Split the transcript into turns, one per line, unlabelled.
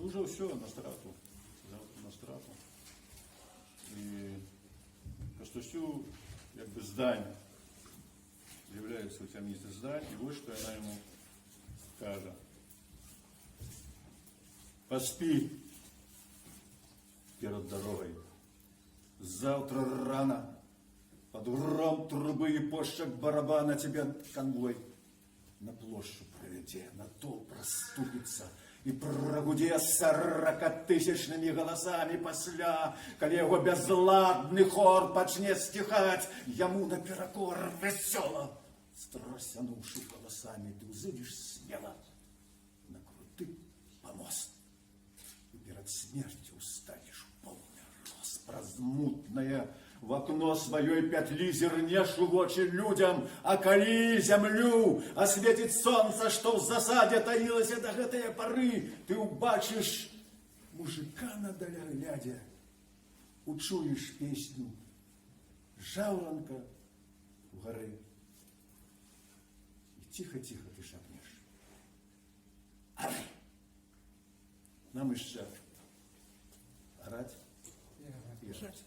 уже все на страту. На страту. І Костусю, якби здань, з'являється у ця місце здань, і ось що вона йому каже. Поспи перед дорогой. Завтра рано под гром трубы и пощек барабана тебя конвой на площадь проведи, на толп расступится и прогуде 40-тысячными голосами посля, коли его безладный хор почне стихать, ему наперекор весело, страсянувши голосами, ты узыдешь смело на крутый помост и перед смертью устанешь полный рост, прозмутное в окно своей петли зернешь в очи людям, околи землю, осветит солнце, что в засаде таилось до этой поры. Ты убачишь мужика надаля глядя, учуешь песню жаворонка в горы. И тихо-тихо ты шагнешь. Орай! Нам еще орать и жать.